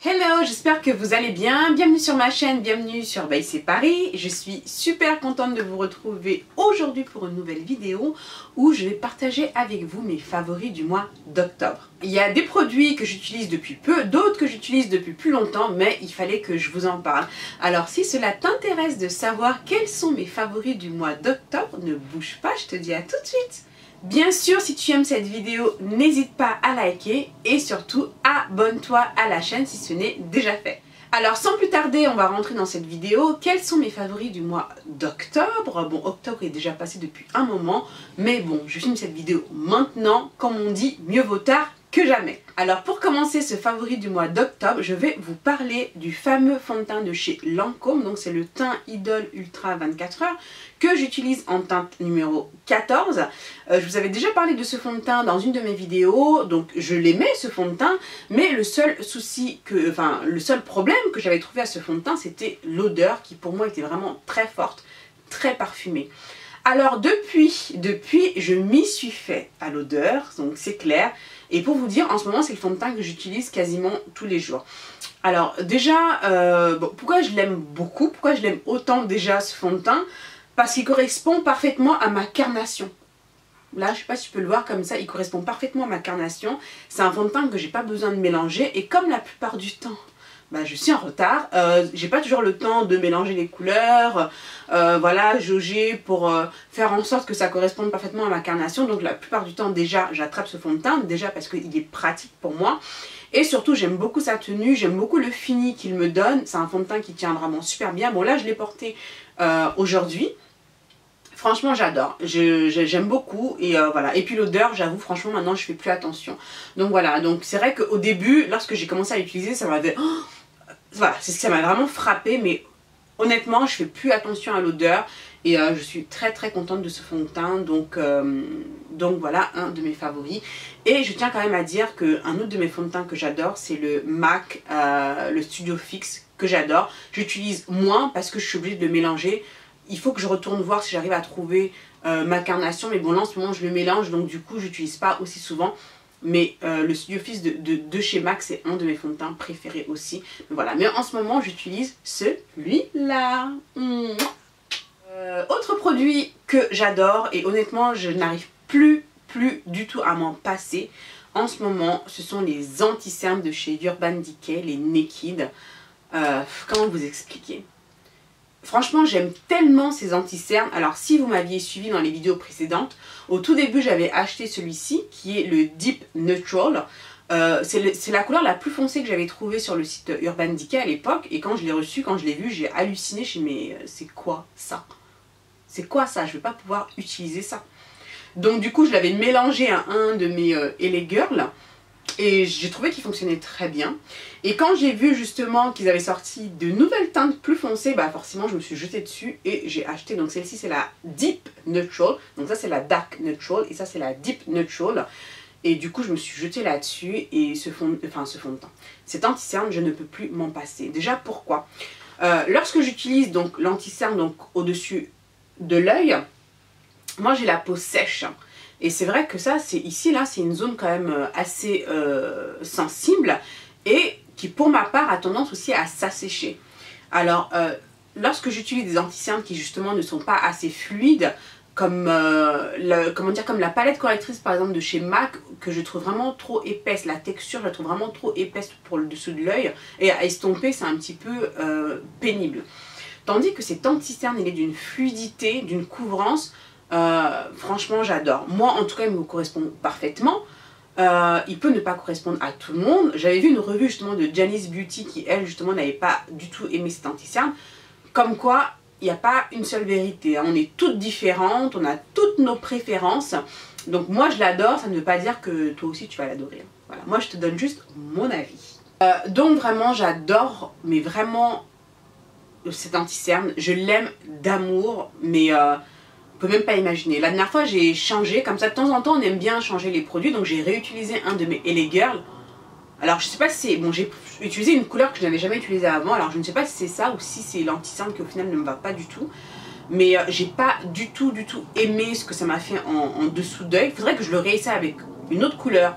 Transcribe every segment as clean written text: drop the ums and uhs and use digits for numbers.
Hello, j'espère que vous allez bien. Bienvenue sur ma chaîne, bienvenue sur By C'est Paris. Je suis super contente de vous retrouver aujourd'hui pour une nouvelle vidéo où je vais partager avec vous mes favoris du mois d'octobre. Il y a des produits que j'utilise depuis peu, d'autres que j'utilise depuis plus longtemps, mais il fallait que je vous en parle. Alors si cela t'intéresse de savoir quels sont mes favoris du mois d'octobre, ne bouge pas, je te dis à tout de suite. Bien sûr, si tu aimes cette vidéo, n'hésite pas à liker et surtout abonne-toi à la chaîne si ce n'est déjà fait. Alors sans plus tarder, on va rentrer dans cette vidéo. Quels sont mes favoris du mois d'octobre? Bon, octobre est déjà passé depuis un moment, mais bon, je filme cette vidéo maintenant. Comme on dit, mieux vaut tard que jamais. Alors pour commencer ce favori du mois d'octobre, je vais vous parler du fameux fond de teint de chez Lancôme. Donc c'est le teint Idol Ultra 24 heures que j'utilise en teinte numéro 14. Je vous avais déjà parlé de ce fond de teint dans une de mes vidéos, donc je l'aimais ce fond de teint, mais le seul problème que j'avais trouvé à ce fond de teint, c'était l'odeur qui pour moi était vraiment très forte, très parfumée. Alors depuis, je m'y suis fait à l'odeur, donc c'est clair. Et pour vous dire, en ce moment, c'est le fond de teint que j'utilise quasiment tous les jours. Alors déjà, pourquoi je l'aime beaucoup? Pourquoi je l'aime autant déjà ce fond de teint? Parce qu'il correspond parfaitement à ma carnation. Là, je ne sais pas si tu peux le voir comme ça, il correspond parfaitement à ma carnation. C'est un fond de teint que j'ai pas besoin de mélanger. Et comme la plupart du temps, je suis en retard, j'ai pas toujours le temps de mélanger les couleurs, voilà, jauger pour faire en sorte que ça corresponde parfaitement à ma carnation. Donc la plupart du temps déjà j'attrape ce fond de teint, déjà parce qu'il est pratique pour moi. Et surtout j'aime beaucoup sa tenue, j'aime beaucoup le fini qu'il me donne. C'est un fond de teint qui tient vraiment super bien. Bon là je l'ai porté aujourd'hui. Franchement j'adore, j'aime beaucoup et voilà. Et puis l'odeur, j'avoue franchement maintenant je fais plus attention. Donc voilà, donc c'est vrai qu'au début lorsque j'ai commencé à l'utiliser ça m'avait... Voilà, c'est ce que ça m'a vraiment frappé, mais honnêtement je fais plus attention à l'odeur et je suis très contente de ce fond de teint, donc voilà un de mes favoris. Et je tiens quand même à dire qu'un autre de mes fonds de teint que j'adore, c'est le MAC, le Studio Fix, que j'adore. J'utilise moins parce que je suis obligée de le mélanger. Il faut que je retourne voir si j'arrive à trouver ma carnation, mais bon là en ce moment je le mélange, donc du coup j'utilise pas aussi souvent. Mais le Studio Fix de chez MAC, c'est un de mes fonds de teint préférés aussi. Voilà. Mais en ce moment, j'utilise celui-là. Autre produit que j'adore, et honnêtement, je n'arrive plus du tout à m'en passer. En ce moment, ce sont les anti-cernes de chez Urban Decay, les Naked. Comment vous expliquer ? Franchement, j'aime tellement ces anti-cernes. Alors, si vous m'aviez suivi dans les vidéos précédentes, au tout début, j'avais acheté celui-ci, qui est le Deep Neutral. C'est la couleur la plus foncée que j'avais trouvée sur le site Urban Decay à l'époque. Et quand je l'ai reçu, quand je l'ai vu, j'ai halluciné. Je me suis dit, mais c'est quoi ça? C'est quoi ça? Je ne vais pas pouvoir utiliser ça. Donc, du coup, je l'avais mélangé à un de mes LA Girl. Et j'ai trouvé qu'il fonctionnait très bien. Et quand j'ai vu justement qu'ils avaient sorti de nouvelles teintes plus foncées, forcément je me suis jetée dessus et j'ai acheté. Donc celle-ci c'est la Deep Neutral. Donc ça c'est la Dark Neutral et ça c'est la Deep Neutral. Et du coup je me suis jetée là-dessus et ce fond de teint. Cet anti-cerne, je ne peux plus m'en passer. Déjà pourquoi? Lorsque j'utilise donc l'anti-cerne donc au-dessus de l'œil, moi j'ai la peau sèche. Et c'est vrai que ça, ici, là, c'est une zone quand même assez sensible et qui, pour ma part, a tendance aussi à s'assécher. Alors, lorsque j'utilise des anti-cernes qui, justement, ne sont pas assez fluides, comme la palette correctrice, par exemple, de chez MAC, que je trouve vraiment trop épaisse, la texture, je la trouve vraiment trop épaisse pour le dessous de l'œil, et à estomper, c'est un petit peu pénible. Tandis que cet anti-cerne, il est d'une fluidité, d'une couvrance. Franchement j'adore. Moi en tout cas il me correspond parfaitement. Il peut ne pas correspondre à tout le monde. J'avais vu une revue justement de Janice Beauty qui elle justement n'avait pas du tout aimé cet anti-cerne. Comme quoi il n'y a pas une seule vérité. On est toutes différentes, on a toutes nos préférences. Donc moi je l'adore, ça ne veut pas dire que toi aussi tu vas l'adorer. Voilà, moi je te donne juste mon avis. Donc vraiment j'adore, mais vraiment cet anti-cerne. Je l'aime d'amour, mais... peut même pas imaginer. La dernière fois j'ai changé, comme ça de temps en temps on aime bien changer les produits, donc j'ai réutilisé un de mes LA Girl. Alors je sais pas si c'est... Bon, j'ai utilisé une couleur que je n'avais jamais utilisée avant, alors je ne sais pas si c'est ça ou si c'est l'anti-cerne qui au final ne me va pas du tout. Mais j'ai pas du tout aimé ce que ça m'a fait en dessous d'œil. Il faudrait que je le réessaye avec une autre couleur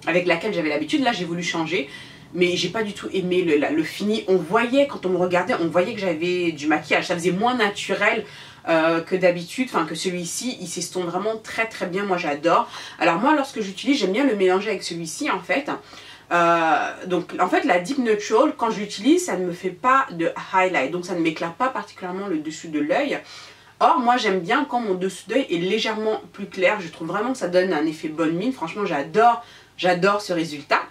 avec laquelle j'avais l'habitude. Là j'ai voulu changer. mais j'ai pas du tout aimé le fini. On voyait, quand on me regardait, on voyait que j'avais du maquillage, ça faisait moins naturel que d'habitude, enfin que celui-ci, il s'estompe vraiment très très bien, moi j'adore. Alors moi lorsque j'utilise, j'aime bien le mélanger avec celui-ci en fait. Donc en fait la Deep Neutral, quand je l'utilise, ça ne me fait pas de highlight, donc ça ne m'éclaire pas particulièrement le dessus de l'œil. Or moi j'aime bien quand mon dessous d'œil est légèrement plus clair, je trouve vraiment que ça donne un effet bonne mine, franchement j'adore ce résultat.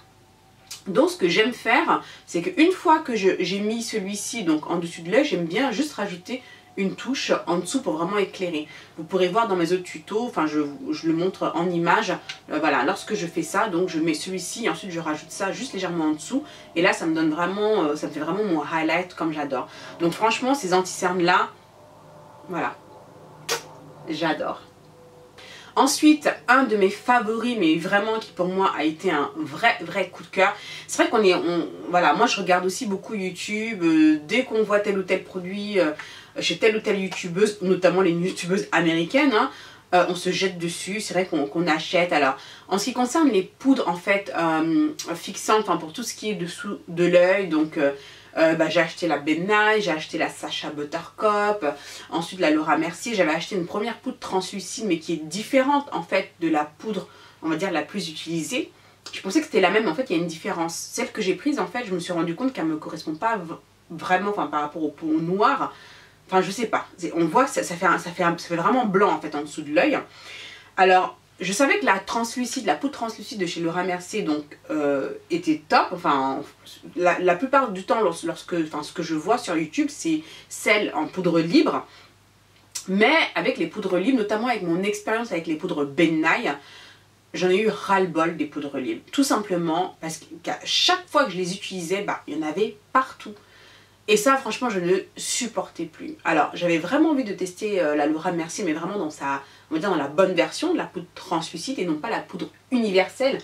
Donc ce que j'aime faire, c'est qu'une fois que j'ai mis celui-ci donc en dessus de l'œil, j'aime bien juste rajouter une touche en dessous pour vraiment éclairer. Vous pourrez voir dans mes autres tutos, enfin je le montre en image, voilà, lorsque je fais ça, donc je mets celui-ci, ensuite je rajoute ça juste légèrement en dessous, et là ça me donne vraiment, ça me fait vraiment mon highlight comme j'adore. Donc franchement ces anti-cernes là, voilà, j'adore. Ensuite, un de mes favoris, mais vraiment qui pour moi a été un vrai coup de cœur. C'est vrai voilà, moi je regarde aussi beaucoup YouTube, dès qu'on voit tel ou tel produit chez telle ou telle youtubeuse, notamment les youtubeuses américaines, hein, on se jette dessus, c'est vrai qu'on achète. Alors, en ce qui concerne les poudres en fait fixantes, enfin pour tout ce qui est dessous de l'œil, donc j'ai acheté la Ben Nye, j'ai acheté la Sacha Buttercup, ensuite la Laura Mercier. J'avais acheté une première poudre translucide mais qui est différente en fait de la poudre, on va dire la plus utilisée. Je pensais que c'était la même, mais en fait il y a une différence. Celle que j'ai prise en fait, je me suis rendu compte qu'elle ne me correspond pas vraiment, enfin par rapport aux peaux noires. Enfin je sais pas, on voit que ça fait vraiment blanc en fait en dessous de l'œil. Alors je savais que la poudre translucide de chez Laura Mercier donc était top. Enfin la plupart du temps ce que je vois sur YouTube c'est celle en poudre libre. Mais avec les poudres libres, notamment avec mon expérience avec les poudres Ben Nye, j'en ai eu ras-le-bol des poudres libres. Tout simplement parce qu'à chaque fois que je les utilisais, il y en avait partout. Et ça, franchement, je ne supportais plus. Alors, j'avais vraiment envie de tester la Laura Mercier, mais vraiment dans on va dire dans la bonne version, de la poudre translucide et non pas la poudre universelle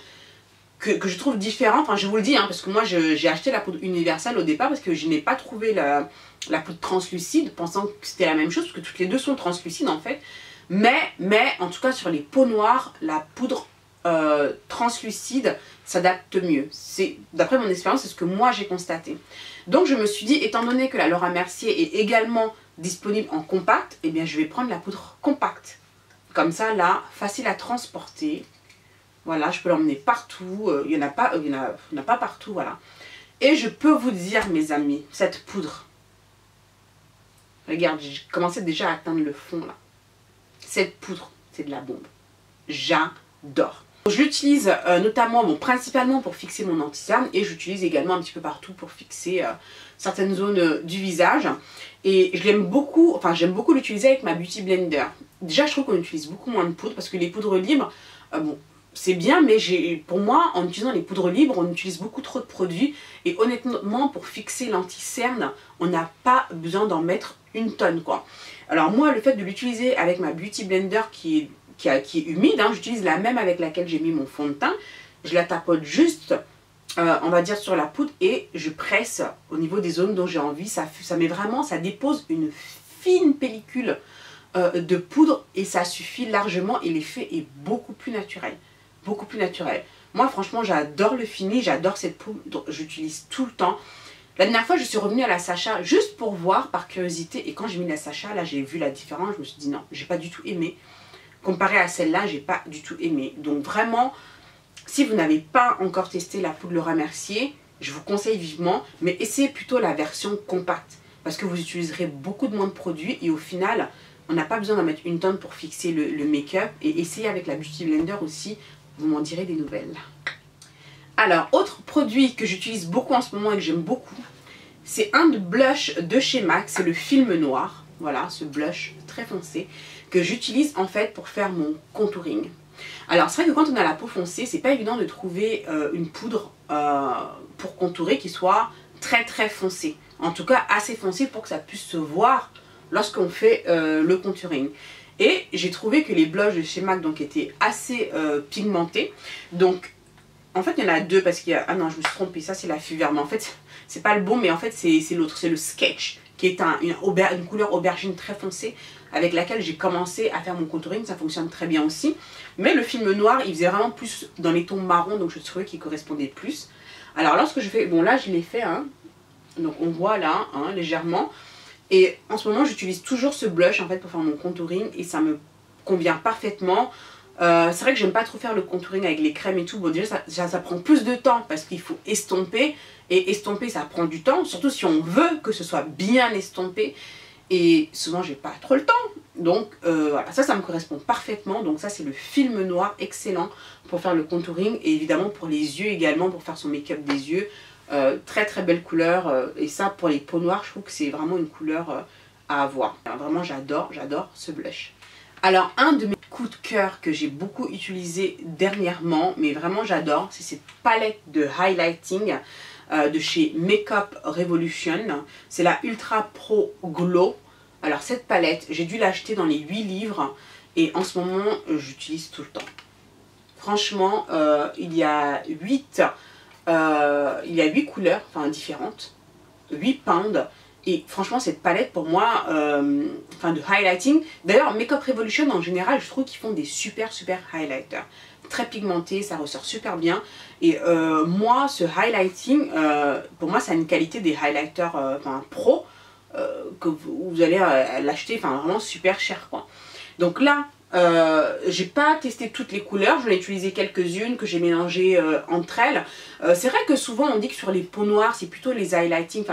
que je trouve différente. Enfin, je vous le dis, hein, parce que moi, j'ai acheté la poudre universelle au départ parce que je n'ai pas trouvé la poudre translucide, pensant que c'était la même chose, parce que toutes les deux sont translucides en fait. Mais en tout cas, sur les peaux noires, la poudre translucide s'adapte mieux. D'après mon expérience, c'est ce que moi j'ai constaté. Donc je me suis dit, étant donné que la Laura Mercier est également disponible en compact, eh bien je vais prendre la poudre compacte. Comme ça là, facile à transporter. Voilà, je peux l'emmener partout. Il n'y en a pas partout, voilà. Et je peux vous dire, mes amis, cette poudre, regarde, j'ai commencé déjà à atteindre le fond là. Cette poudre, c'est de la bombe. J'adore. Je l'utilise notamment, principalement pour fixer mon anti-cerne, et j'utilise également un petit peu partout pour fixer certaines zones du visage. Et je l'aime beaucoup, enfin j'aime beaucoup l'utiliser avec ma Beauty Blender. Déjà je trouve qu'on utilise beaucoup moins de poudre parce que les poudres libres, bon c'est bien, mais pour moi en utilisant les poudres libres on utilise beaucoup trop de produits. Et honnêtement pour fixer l'anti-cerne, on n'a pas besoin d'en mettre une tonne quoi. Alors moi le fait de l'utiliser avec ma Beauty Blender qui est humide, hein, j'utilise la même avec laquelle j'ai mis mon fond de teint. Je la tapote juste, on va dire sur la poudre et je presse au niveau des zones dont j'ai envie. Ça dépose une fine pellicule de poudre et ça suffit largement et l'effet est beaucoup plus naturel. Beaucoup plus naturel. Moi franchement j'adore le fini, j'adore cette poudre, j'utilise tout le temps. La dernière fois je suis revenue à la Sacha juste pour voir par curiosité et quand j'ai mis la Sacha, là j'ai vu la différence, je me suis dit non, j'ai pas du tout aimé. Comparé à celle-là, j'ai pas du tout aimé. Donc vraiment, si vous n'avez pas encore testé la poudre Laura Mercier, je vous conseille vivement, mais essayez plutôt la version compacte. Parce que vous utiliserez beaucoup de moins de produits et au final, on n'a pas besoin d'en mettre une tonne pour fixer le make-up. Et essayez avec la Beauty Blender aussi, vous m'en direz des nouvelles. Alors, autre produit que j'utilise beaucoup en ce moment et que j'aime beaucoup, c'est un blush de chez MAC, c'est le Film Noir. Voilà, ce blush très foncé que j'utilise en fait pour faire mon contouring. Alors c'est vrai que quand on a la peau foncée, c'est pas évident de trouver une poudre pour contourer qui soit très foncée. En tout cas assez foncée pour que ça puisse se voir lorsqu'on fait le contouring. Et j'ai trouvé que les blushs de chez MAC donc étaient assez pigmentés. Donc en fait il y en a deux parce qu'il y a... Ah non je me suis trompée, ça c'est la Fever, mais en fait c'est pas le bon, mais en fait c'est l'autre, c'est le Sketch qui est une couleur aubergine très foncée avec laquelle j'ai commencé à faire mon contouring, ça fonctionne très bien aussi. Mais le Film Noir, il faisait vraiment plus dans les tons marrons, donc je trouvais qu'il correspondait plus. Alors lorsque je fais, bon là je l'ai fait, hein, donc on voit là, hein, légèrement. Et en ce moment j'utilise toujours ce blush en fait pour faire mon contouring et ça me convient parfaitement. C'est vrai que j'aime pas trop faire le contouring avec les crèmes et tout. Bon déjà ça prend plus de temps parce qu'il faut estomper. Et estomper ça prend du temps, surtout si on veut que ce soit bien estompé. Et souvent j'ai pas trop le temps. Donc voilà, ça me correspond parfaitement. Donc ça c'est le film noir excellent pour faire le contouring. Et évidemment pour les yeux également, pour faire son make-up des yeux. Très très belle couleur. Et ça pour les peaux noires je trouve que c'est vraiment une couleur à avoir. Alors, vraiment j'adore ce blush. Alors un de mes coups de cœur que j'ai beaucoup utilisé dernièrement, mais vraiment j'adore, c'est cette palette de highlighting de chez Makeup Revolution. C'est la Ultra Pro Glow. Alors cette palette, j'ai dû l'acheter dans les 8 livres et en ce moment j'utilise tout le temps. Franchement, il y a 8 couleurs, enfin différentes, 8 pounds. Et franchement cette palette pour moi, de highlighting, d'ailleurs Makeup Revolution en général je trouve qu'ils font des super highlighters. Très pigmentés, ça ressort super bien. Et moi ce highlighting, pour moi ça a une qualité des highlighters pro, que vous allez l'acheter vraiment super cher quoi. Donc là, j'ai pas testé toutes les couleurs, j'en ai utilisé quelques-unes que j'ai mélangées entre elles. C'est vrai que souvent on dit que sur les peaux noires c'est plutôt les highlighting,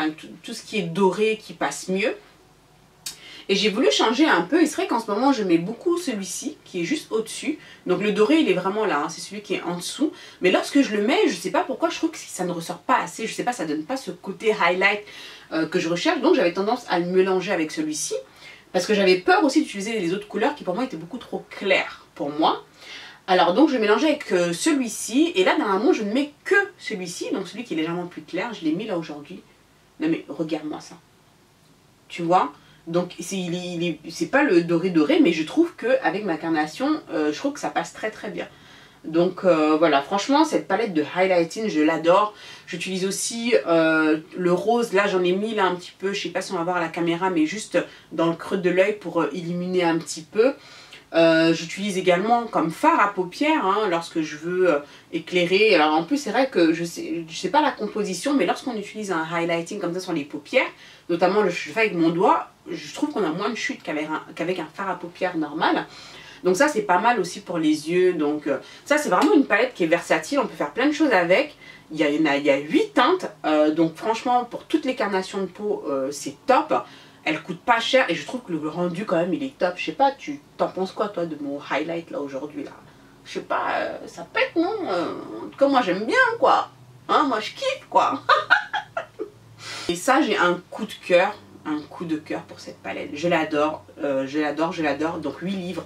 tout ce qui est doré qui passe mieux. Et j'ai voulu changer un peu, et c'est vrai qu'en ce moment je mets beaucoup celui-ci qui est juste au-dessus. Donc le doré il est vraiment là, hein, c'est celui qui est en dessous. Mais lorsque je le mets, je sais pas pourquoi, je trouve que ça ne ressort pas assez, je sais pas, ça donne pas ce côté highlight que je recherche. Donc j'avais tendance à le mélanger avec celui-ci. Parce que j'avais peur aussi d'utiliser les autres couleurs qui pour moi étaient beaucoup trop claires pour moi. Alors donc je mélangeais avec celui-ci. Et là normalement je ne mets que celui-ci. Donc celui qui est légèrement plus clair. Je l'ai mis là aujourd'hui. Non mais regarde-moi ça. Tu vois? Donc c'est pas le doré mais je trouve qu'avec ma carnation, je trouve que ça passe très bien. Donc voilà, franchement cette palette de highlighting je l'adore. J'utilise aussi le rose, là j'en ai mis là un petit peu, je sais pas si on va voir à la caméra mais juste dans le creux de l'œil pour illuminer un petit peu. J'utilise également comme fard à paupières hein, lorsque je veux éclairer. Alors en plus c'est vrai que je sais pas la composition, mais lorsqu'on utilise un highlighting comme ça sur les paupières, notamment je fais avec mon doigt, je trouve qu'on a moins de chute qu'avec un fard à paupières normal. Donc ça c'est pas mal aussi pour les yeux. Donc ça c'est vraiment une palette qui est versatile, on peut faire plein de choses avec. Il y a 8 teintes, donc franchement pour toutes les carnations de peau c'est top. Elle coûte pas cher et je trouve que le rendu quand même il est top. Je sais pas, tu t'en penses quoi toi de mon highlight là aujourd'hui là? Je sais pas, ça pète non? En tout cas moi j'aime bien quoi. Hein, moi je kiffe quoi. Et ça j'ai un coup de cœur pour cette palette. Je l'adore, je l'adore. Donc 8 livres.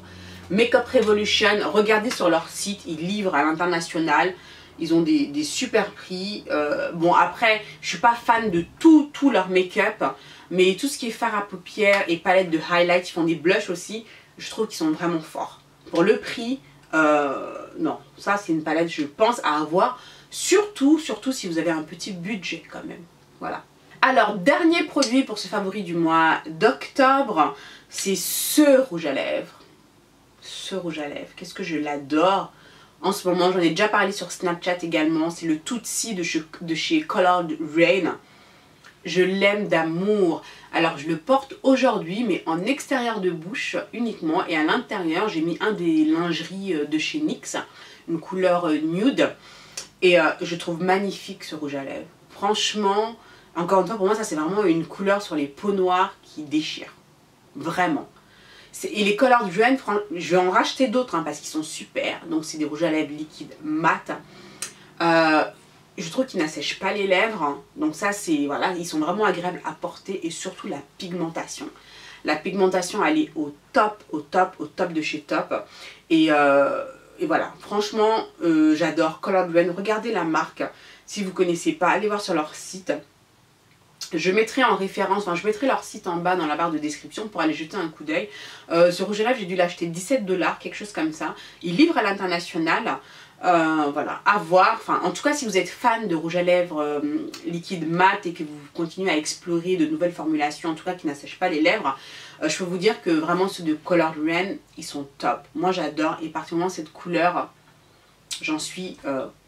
Makeup Revolution, regardez sur leur site, ils livrent à l'international. Ils ont des super prix. Bon après, je suis pas fan de tout leur make-up. Mais tout ce qui est fard à paupières et palette de highlight, ils font des blushs aussi. Je trouve qu'ils sont vraiment forts. Pour le prix, non. Ça c'est une palette je pense à avoir. Surtout si vous avez un petit budget quand même. Voilà. Alors dernier produit pour ce favori du mois d'octobre. C'est ce rouge à lèvres. Ce rouge à lèvres. Qu'est-ce que je l'adore. En ce moment, j'en ai déjà parlé sur Snapchat également. C'est le Tutsi de chez Colored Rain. Je l'aime d'amour. Alors je le porte aujourd'hui mais en extérieur de bouche uniquement. Et à l'intérieur j'ai mis un des lingeries de chez NYX. Une couleur nude. Et je trouve magnifique ce rouge à lèvres. Franchement, encore une fois pour moi ça c'est vraiment une couleur sur les peaux noires qui déchire. Vraiment. Et les Colored Rain, je vais en racheter d'autres hein, parce qu'ils sont super. Donc c'est des rouges à lèvres liquides mat. Je trouve qu'ils n'assèchent pas les lèvres. Hein. Donc ça c'est, voilà, ils sont vraiment agréables à porter. Et surtout la pigmentation. La pigmentation elle est au top de chez Top. Et voilà, franchement j'adore Colored Rain. Regardez la marque. Si vous ne connaissez pas, allez voir sur leur site. Je mettrai en référence, enfin je mettrai leur site en bas dans la barre de description pour aller jeter un coup d'œil. Ce rouge à lèvres j'ai dû l'acheter 17 $, quelque chose comme ça. Il livre à l'international. Voilà, à voir. Enfin, en tout cas, si vous êtes fan de rouge à lèvres liquide mat et que vous continuez à explorer de nouvelles formulations, en tout cas qui n'assèchent pas les lèvres, je peux vous dire que vraiment ceux de Colored Rain, ils sont top. Moi j'adore et particulièrement cette couleur, j'en suis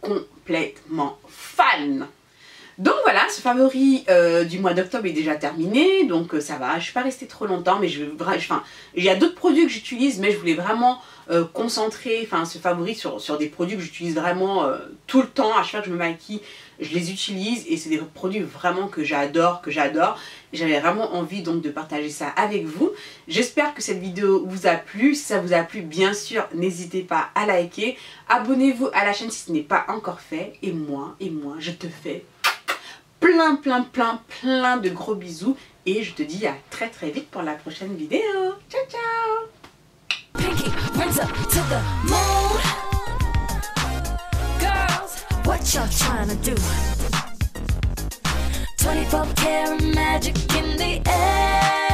complètement fan. Donc voilà, ce favori du mois d'octobre est déjà terminé, donc ça va, je ne suis pas restée trop longtemps, mais il y a d'autres produits que j'utilise, mais je voulais vraiment concentrer ce favori sur des produits que j'utilise vraiment tout le temps. À chaque fois que je me maquille, je les utilise et c'est des produits vraiment que j'adore, J'avais vraiment envie donc de partager ça avec vous. J'espère que cette vidéo vous a plu. Si ça vous a plu, bien sûr, n'hésitez pas à liker. Abonnez-vous à la chaîne si ce n'est pas encore fait. Et moi, je te fais plein de gros bisous. Et je te dis à très vite pour la prochaine vidéo. Ciao, ciao! Pinky rings up to the moon. Girls, what y'all trying to do? 24 karat magic in the air.